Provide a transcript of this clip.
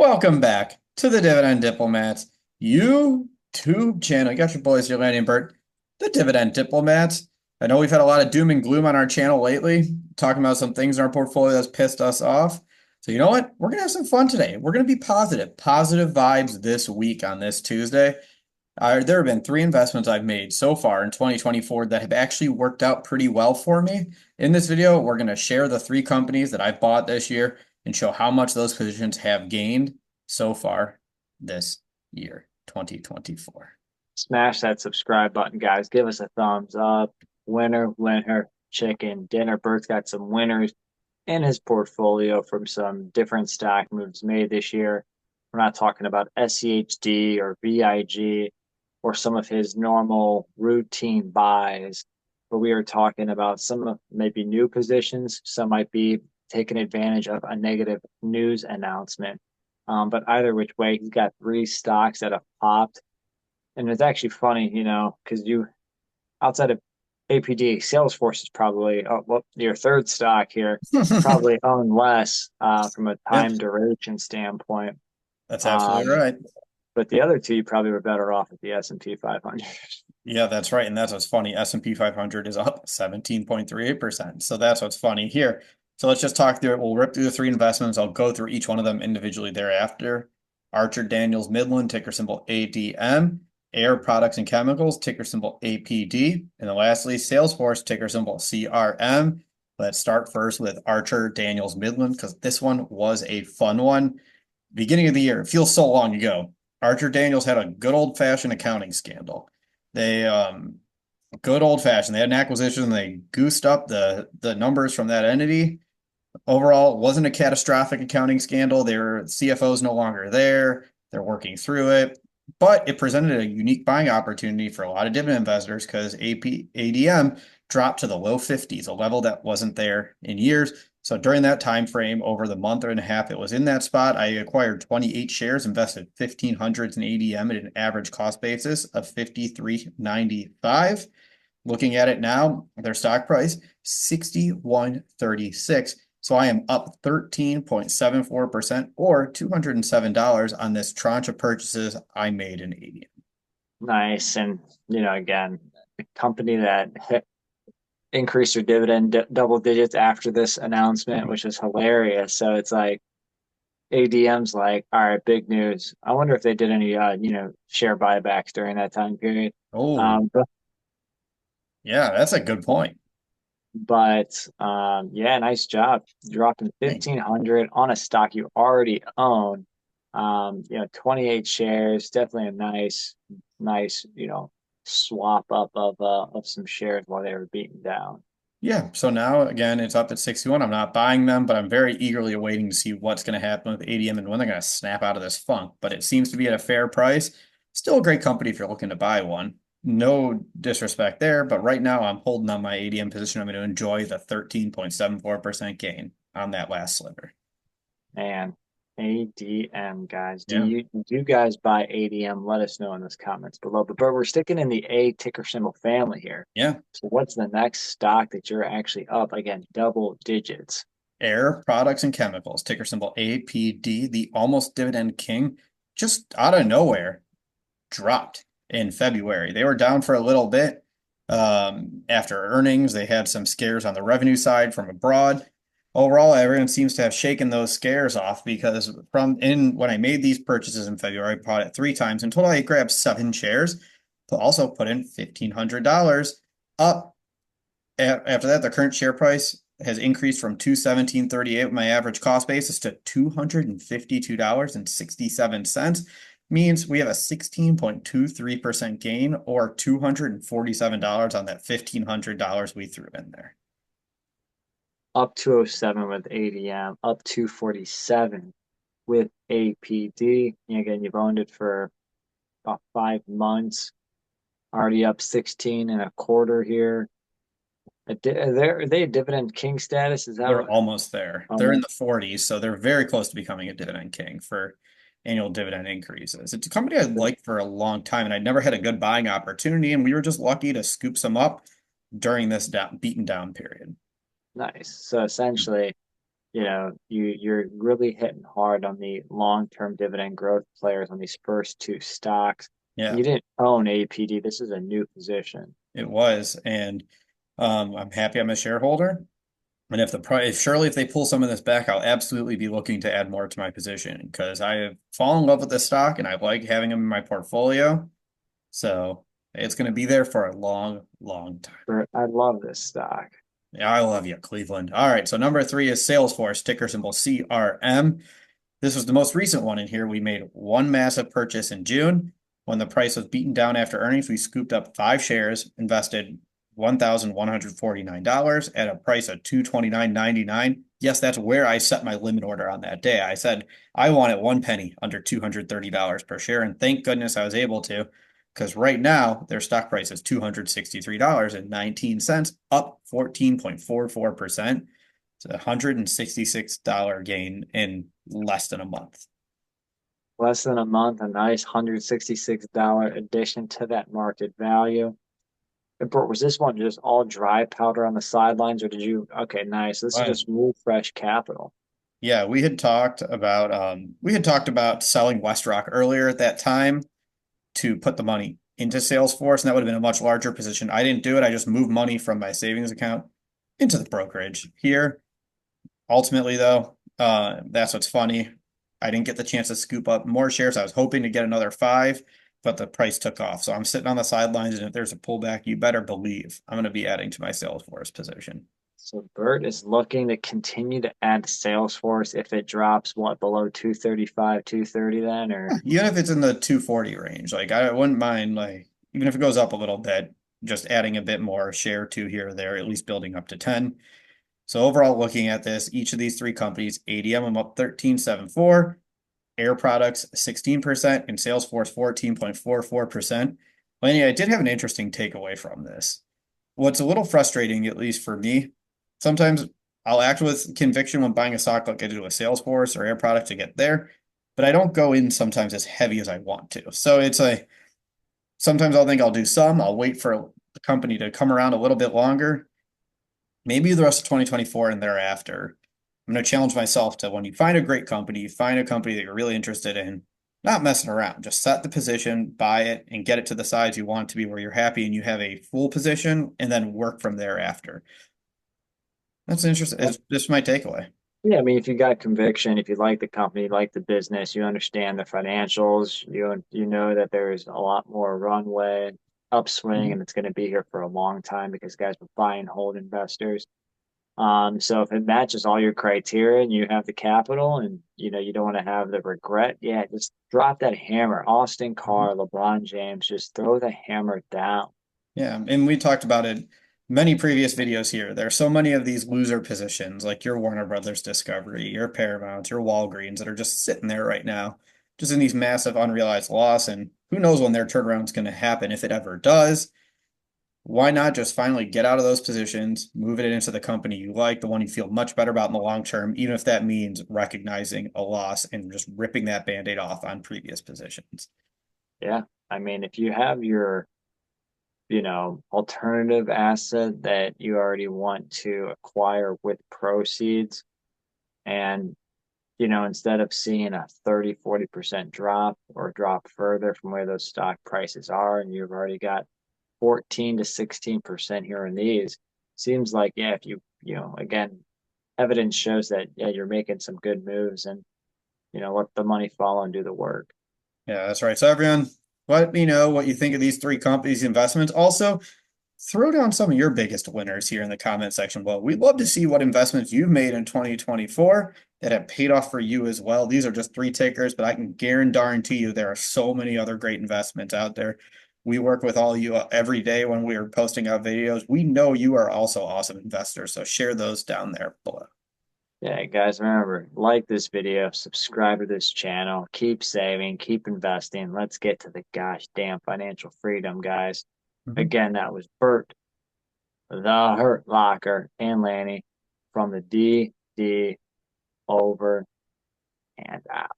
Welcome back to the Dividend Diplomats YouTube channel. You got your boys here, Lanny and Bert, the Dividend Diplomats. I know we've had a lot of doom and gloom on our channel lately, talking about some things in our portfolio that's pissed us off. So you know what? We're going to have some fun today. We're going to be positive vibes this week on this Tuesday. There have been three investments I've made so far in 2024 that have actually worked out pretty well for me. In this video, we're going to share the three companies that I've bought this year and show how much those positions have gained so far this year, 2024. Smash that subscribe button, guys. Give us a thumbs up. Winner, chicken dinner. Bert's got some winners in his portfolio from some different stock moves made this year. We're not talking about SCHD or VIG or some of his normal routine buys, but we are talking about some of maybe new positions. Some might be taking advantage of a negative news announcement. But either which way, he's got three stocks that have popped. And it's actually funny, because outside of APD, Salesforce is probably your third stock here, probably own less from a Yep, time duration standpoint. that's absolutely Um, right. but the other two, you probably were better off at the S&P 500. Yeah, that's right. And that's what's funny. S&P 500 is up 17.38%. So that's what's funny here. So let's just talk through it. We'll rip through the three investments. I'll go through each one of them individually thereafter. Archer Daniels Midland, ticker symbol ADM. Air Products and Chemicals, ticker symbol APD. And then lastly, Salesforce, ticker symbol CRM. Let's start first with Archer Daniels Midland because this one was a fun one. Beginning of the year, it feels so long ago. Archer Daniels had a good old-fashioned accounting scandal. They good old fashioned. They had an acquisition. They goosed up the numbers from that entity. Overall, it wasn't a catastrophic accounting scandal. Their CFO's no longer there. They're working through it, but it presented a unique buying opportunity for a lot of dividend investors because ADM dropped to the low 50s, a level that wasn't there in years. So during that time frame, over the month and a half it was in that spot, I acquired 28 shares, invested 1,500 in ADM at an average cost basis of 53.95. Looking at it now, their stock price 61.36. So I am up 13.74% or $207 on this tranche of purchases I made in ADM. Nice. And, again, a company that increased their dividend double digits after this announcement, which is hilarious. So it's like, ADM's like, all right, big news. I wonder if they did any, share buybacks during that time period. Oh, Um, but, yeah, that's a good point. yeah, nice job dropping Thank 1,500 on a stock you already own. 28 shares, definitely a nice, swap up of some shares while they were beaten down. Yeah, so now again, it's up at 61. I'm not buying them, but I'm very eagerly awaiting to see what's going to happen with ADM and when they're going to snap out of this funk. But it seems to be at a fair price. Still a great company if you're looking to buy one. No disrespect there, but right now I'm holding on my ADM position. I'm going to enjoy the 13.74% gain on that last sliver. And ADM, guys, do Yeah. you guys buy ADM? Let us know in the comments below. But we're sticking in the A ticker symbol family here. Yeah. So what's the next stock that you're actually up again, double digits? Air Products and Chemicals, ticker symbol APD, the almost dividend king, just out of nowhere dropped in February. They were down for a little bit after earnings. They had some scares on the revenue side from abroad. Overall, everyone seems to have shaken those scares off because when I made these purchases in February, I bought it three times. In total, I grabbed 7 shares to also put in $1,500 up. After that, the current share price has increased from 217.38 with my average cost basis to $252.67, means we have a 16.23% gain or $247 on that $1,500 we threw in there. Up 207 with ADM, up 247 with APD. Again, you've owned it for about 5 months, already up 16 and a quarter here. Are they a dividend king status? Is that They're what? almost there. They're in Almost. the 40s, so they're very close to becoming a dividend king for annual dividend increases. It's a company I'd liked for a long time, and I'd never had a good buying opportunity, and we were just lucky to scoop some up during this beaten down period. Nice. So essentially, you're really hitting hard on the long-term dividend growth players on these first two stocks. Yeah, You didn't own APD. This is a new position. it was. And I'm happy I'm a shareholder. And if the price, surely if they pull some of this back, I'll absolutely be looking to add more to my position because I have fallen in love with this stock and I like having them in my portfolio. So it's going to be there for a long, long time. Bert, I love this stock. Yeah, I love you, Cleveland. All right, so number three is Salesforce, ticker symbol CRM. This was the most recent one in here. We made one massive purchase in June. When the price was beaten down after earnings, we scooped up 5 shares, invested $1,149 at a price of $229.99. Yes, that's where I set my limit order on that day. I said I wanted 1 penny under $230 per share, and thank goodness I was able to, because right now their stock price is $263.19, up 14.44%. It's a $166 gain in less than a month. Less than a month, a nice $166 addition to that market value. And Bert, was this one just all dry powder on the sidelines, or did you? Okay, nice. This is Right. just new, fresh capital. Yeah, we had talked about selling WestRock earlier at that time to put the money into Salesforce, and that would have been a much larger position. I didn't do it. I just moved money from my savings account into the brokerage here. Ultimately, though, that's what's funny. I didn't get the chance to scoop up more shares. I was hoping to get another 5, but the price took off. So I'm sitting on the sidelines, and if there's a pullback, you better believe I'm going to be adding to my Salesforce position. So Bert is looking to continue to add to Salesforce if it drops what below 235, 230 then, or Even if it's in the 240 range, like I wouldn't mind, like even if it goes up a little bit, just adding a bit more share to here or there, at least building up to 10. So overall, looking at this, each of these three companies, ADM, I'm up 13.74, Air Products 16%, and Salesforce 14.44%. Laney, I did have an interesting takeaway from this. What's a little frustrating, at least for me, sometimes I'll act with conviction when buying a stock like I do with Salesforce or Air Product to get there, but I don't go in sometimes as heavy as I want to. So it's sometimes I'll think I'll do some, I'll wait for the company to come around a little bit longer, maybe the rest of 2024 and thereafter. I'm going to challenge myself to when you find a great company, you find a company that you're really interested in, not messing around, just set the position, buy it, and get it to the size you want it to be where you're happy and you have a full position, and then work from there after. That's interesting. It's just my takeaway. yeah, I mean, if you got conviction, if you like the company, you like the business, you understand the financials, you know that there's a lot more runway, upswing, Mhm. and it's going to be here for a long time because guys are buy and hold investors. So if it matches all your criteria and you have the capital and you don't want to have the regret, yeah, just drop that hammer. Austin Mhm. Carr, LeBron James, just throw the hammer down. Yeah, and we talked about it many previous videos here. There are so many of these loser positions, like your Warner Brothers Discovery, your Paramount, your Walgreens, that are just sitting there right now, just in these massive unrealized loss. And who knows when their turnaround is going to happen, if it ever does. Why not just finally get out of those positions, move it into the company you like, the one you feel much better about in the long term, even if that means recognizing a loss and just ripping that band-aid off on previous positions. Yeah. I mean, if you have your, alternative asset that you already want to acquire with proceeds and instead of seeing a 30, 40% drop or drop further from where those stock prices are, and you've already got 14 to 16% here in these, seems like, yeah, if again, evidence shows that, yeah, you're making some good moves and, let the money fall and do the work. Yeah, that's right. So everyone, let me know what you think of these three companies' investments. Also, throw down some of your biggest winners here in the comment section below. We'd love to see what investments you've made in 2024 that have paid off for you as well. These are just three takers, but I can guarantee you there are so many other great investments out there. We work with all you every day when we are posting out videos. We know you are also awesome investors, so share those down there below. Yeah, guys, remember, like this video, subscribe to this channel, keep saving, keep investing. Let's get to the gosh damn financial freedom, guys. Mhm. Again, that was Bert, the Hurt Locker, and Lanny from the DD over and out.